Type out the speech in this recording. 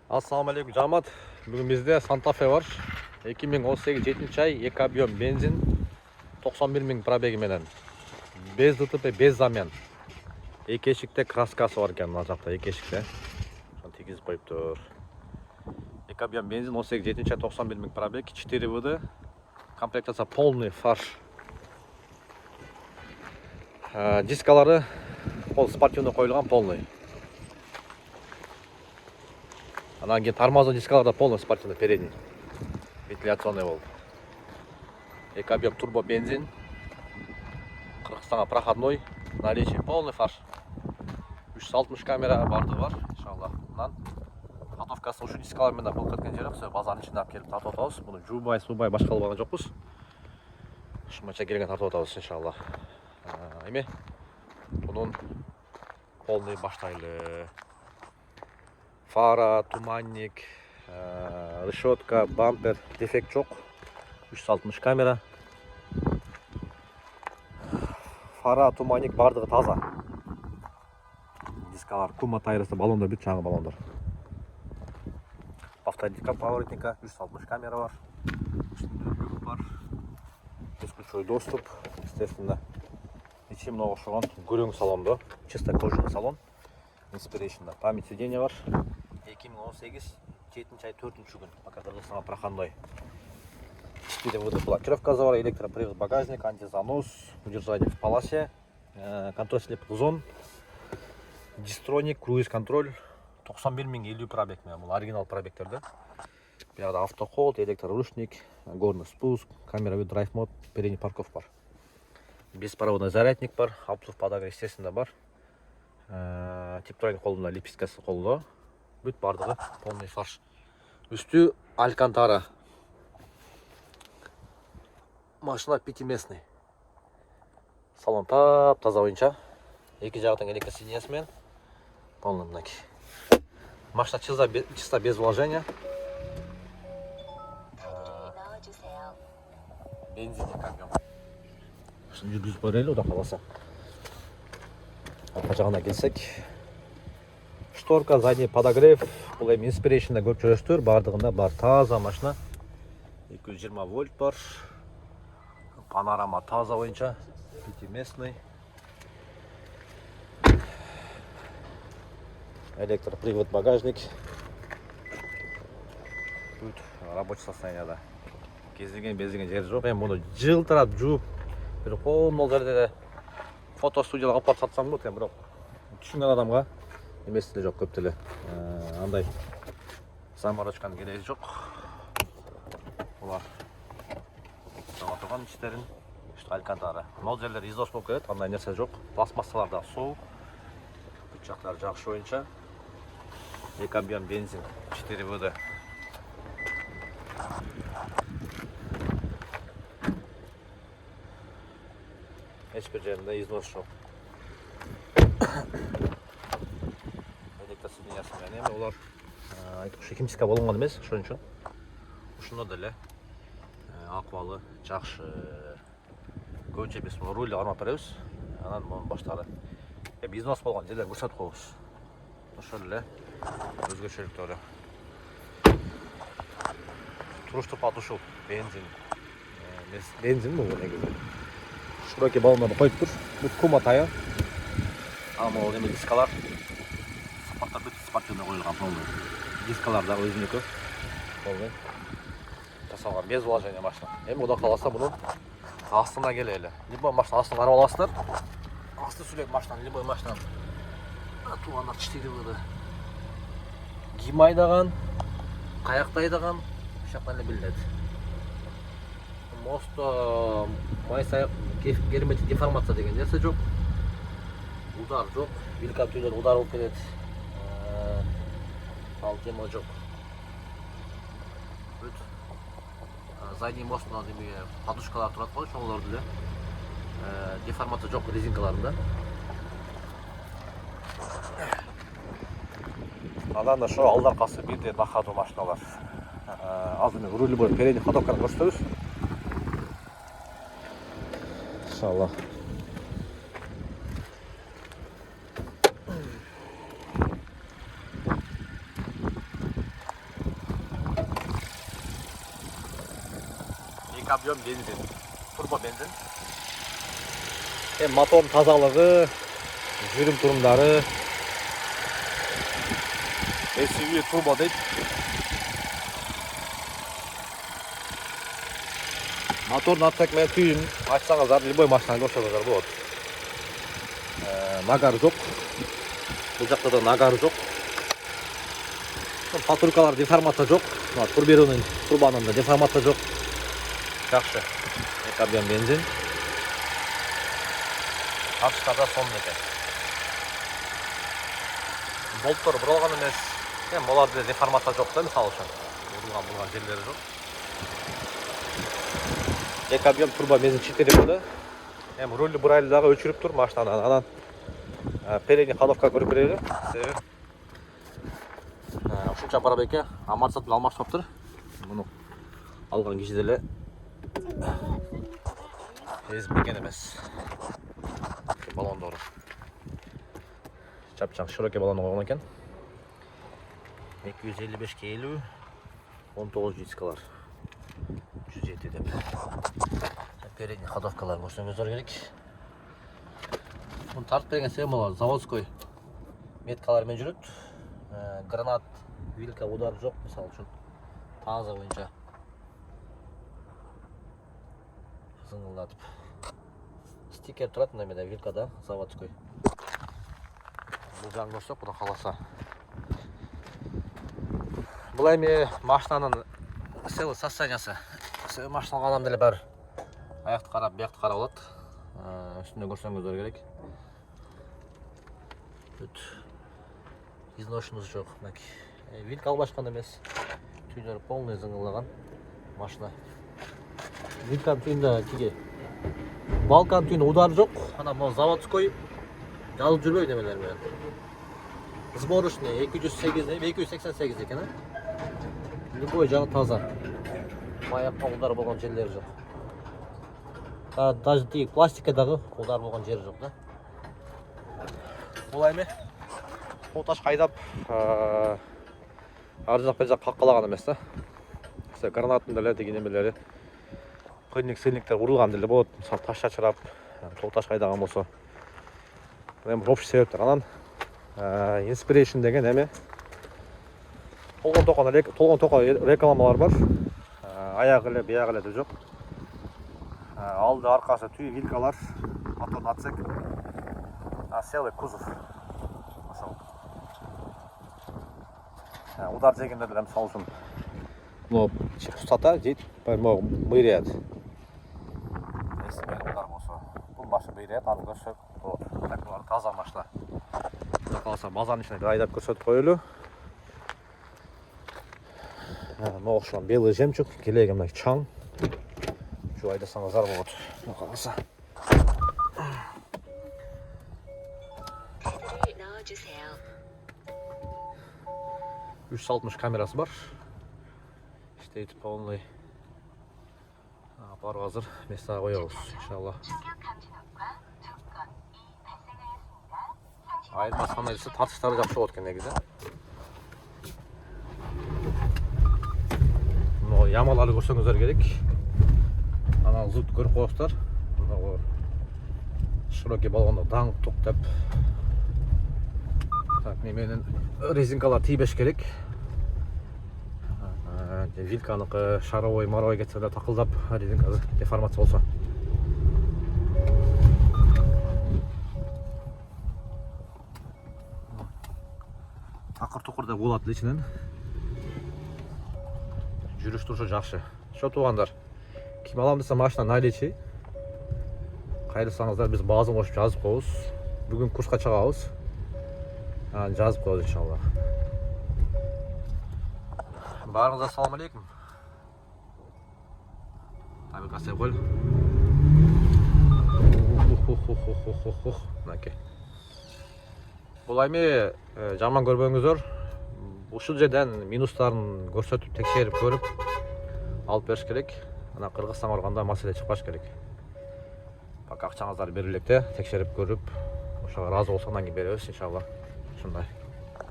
Assalamu alaikum жамаат. Бүгін бізде Santa Fe бар. 2018 7 ай, 2 объем бензин, 91 000 пробеги менен. Без ДТП, без замян. Екі ешікте краскасы бар екен, мына жақта екі ешікте. Шон тигізіп қойып тұр. 2 объем бензин, 18 7 ай, 91 000 пробег, 4 ВД. Комплектация полный фарш. Дискалары ол спортивный қойылған полный. Анан кейін тормозный дискаларда полный спортивный передний. Вентиляционный болды. 2 объем турбо бензин. Қырғызстанға проходной. Наличие полный фарш. 360 камера барды бар, иншалла. Мынан готовкасы ушу дискалармен да бұл кеткен жері. Все базардың ішінде алып келіп тартып атабыз. Бұны жубай, субай башқа албаған жоқпыз. Шымача келген тартып атабыз, иншалла. Эме бұның полный баштайлы. Фара, туманник, решетка, бампер, дефект жоқ. 360 камера. Фара, туманник бардығы таза. Дискалар, кума тайрысы, баллондар бүт жаңы баллондар. Повторника, поворотника, 360 камера бар. Үстінде люк бар. Бесключевой доступ, естественно. Ничем много шоған, гүрең салонды. Чисто кожаный салон. Inspiration. Память сиденья бар. 2018 7 ай 4 күн. Пока Қырғызстанға проходной. 4 ВД блокировкасы бар, электропривод багажник, антизанос, удержание в полосе, контроль слепых зон, дистроник, круиз контроль. 91 050 пробег. Бұл оригинал пробегтерді. Бұяқта автохолд, электроручник, горный спуск, камера вид драйв мод, передний парков бар. Беспроводный зарядник бар, обдув подогрев естественно бар. Типтроник қолында, леписткасы қолда. Бүт бардығы полный фарш. Үсті алькантара. Машина пятиместный. Салон таза ойынша. Екі жағытың электросидениясымен. Полный мынаки. Машина чисто без вложения. Бензинный камион. Жүргізіп көрелі, ода қаласа. Арқа жағына келсек. Шторка, задний подогрев. Бұл эми Inspiration'да көріп жүресіздер. Бардығында бар таза машина. 220 вольт бар. Панорама таза ойынша. Пятиместный. Электропривод багажник. Тут рабочий состоянияда. Кездеген бездеген жер жоқ. Мен бұны жылтырап жуып, бір қолымнол жерде фотостудияға алып барып сатсам болды, бірақ түсінген адамға еместілі жоқ, көптілі. Андай заморочканың керегі жоқ. Олар жаңа тұрған іштерін, алькантара. Мол жерлер издос болып келеді, андай нәрсе жоқ. Пластмассаларда су, бүт жақтары жақсы ойынша. 2 объем бензин, 4 ВД. Ешбір жерінде износ жоқ. Электросидениясы менен олар химчистка болынған емес, ошон үчүн. Ушуну деле акыбалы, жакшы. Көбүнчө биз рульди кармап беребиз. Анан монун баштары износ болгон жерлер көрсөтүп коебуз. Ошол эле өзгөчөлүктөрү. Туруштуп атышуу бензин. Бензин бул негизи. Широки баллондарды қойып тұр. Бұл кума тайы. Ал эми дискалар. Спорттар бүт спортивный қойылған полный. Дискалар да өзінікі. Полный. Жасалған без вложения машина. Эми ода қаласа бұны астына келелі. Любой машина астына қарап аласыздар. Асты сүлек машина, любой машина. Туғандар 4 ВД. Ким айдаған, қаяқта айдаған, шақтан білінеді. Моста майсаяқ герметик деформация деген нәрсе жоқ. Удар жоқ. Великаптерлер удар болып келеді. Ал тема жоқ. Бүт. Задний мостынан подушкалар тұрады ғой, шоңыларды да. Деформация жоқ резинкаларында. Адан да шо алдар қасы бірде бақаду машиналар. Азымен рулі бойы передний ходовканы көрсетеміз. İnşallah. 2 объем бензин, турбо бензин. Motorun тазалығы, жүрім тұрымдары, SUV турбо дейді. Моторын атсақ мен түйін açсаңыздар, любой машинаны көрсеңіздер болады. Нагар жоқ. Бұл жақта да нагар жоқ. Патрулькалар деформация жоқ. Турбаның да деформация жоқ. Жақсы. 2 объем бензин. Атыштарда сонын екен. Болттар бұралған емес. Оларда деформация жоқ та, мысалы үшін. Бұрылған жерлері жоқ. 2 объем турбо бензин 4 болды. Рөлді бір айлыдағы өчіріп тұр машинаны. Анан передний ходовка көріп береді. Ушунча барабеке амортизаторды алмаштырып тұр. Мұны алған кездері езбеген емес. Балон doğru. Çapçak şirokey balonu koygan ekan. 255 50 19 diskalar. 107 dep. Передний ходовкалар көрсөңүздөр керек. Bunu тартып берген себебim олар заводской меткалармен жүрөт. Гранат, вилка, удар жоқ, мысалы үшін. Таза боюнча зыңылдатып. Стикер тұрады мына вилкада, заводской. Бұл жағын көрсек, бұда қаласа. Бұл әме машинаның селі состояниясы. Машина алған адамдар бәрі аяқты қарап, бияқты қарап алады. Үстінде көрсеңіздер керек. Изношымыз жоқ. Вилка албашқан емес. Түйіндері полный зыңылаған машина. Вилканың түйінде кеге балканың түйінде удар жоқ. Ана бұл заводской жазып жүрбей немелермен. Сборочный 288 екен. Любой жағы таза. Маяққа удар болған жерлері жоқ. Даже тек пластикадағы удар болған жері жоқ да. Олай ме? Қолташ қайдап ар жақ бер жақ қаққалаған емес та. Гранатын дәлі деген емелері қойник-селниктер ұрылған дәлі болады. Мысалы таш шашырап, қолташ қайдаған болса. Общий себептер. Анан Inspiration деген әме толған тоқа рекламалар бар. Аяғы ілі, бияғы ілі жоқ. Алды арқасы түй вилкалар, моторный отсек. Целый кузов. Удар жегенде де мысалы үшін ұстата дейді, бұйрияды. Удар болса, бұл машина бұйрияды, аны көрсек, таза машина. Қаласа базаның ішіне бір айдап көрсетіп қойылу. Оғышылан белый жемчуг, келегі мына чаң. Şu айдасаңыздар болады. Қаласа. 360 камерасы бар. İşte полный. Апару hazır. Месаға қоямыз, иншалла. Айырма санайысы тартыштары жақсы болады екен негізі. Ямаларды көрсеңіздер керек. Ананы зұлт көріп қойсыздар. Широкий балғанда даңқ тоқтап. Неменен резинкалар тибеш керек. Вилканыкі шаровой кетсе де тақылдап резинкасы деформация болса. Тақыр-тұқыр да болады ішінен. Жүріш тұршы жақшы. Шо туғандар. Ким алам десе машина наличие. Қайырсаңыздар біз базын қосып жазып қойыз. Бүгін курсқа шығамыз. Жазып қойыз иншалла. Барыңызға ассалам алейкум. Табиқ қасай қол. Бұл айме жаман көрбеңіздер. Ушул жерден минустарын көрсөтүп текшерип көрүп алып бериш керек. Ана Кыргызстан барганда маселе чыкпаш керек. Пока акчаңыздар берилек те, текшерип көрүп, ошого ыраазы болсоңдан кийин беребиз иншалла. Ушундай.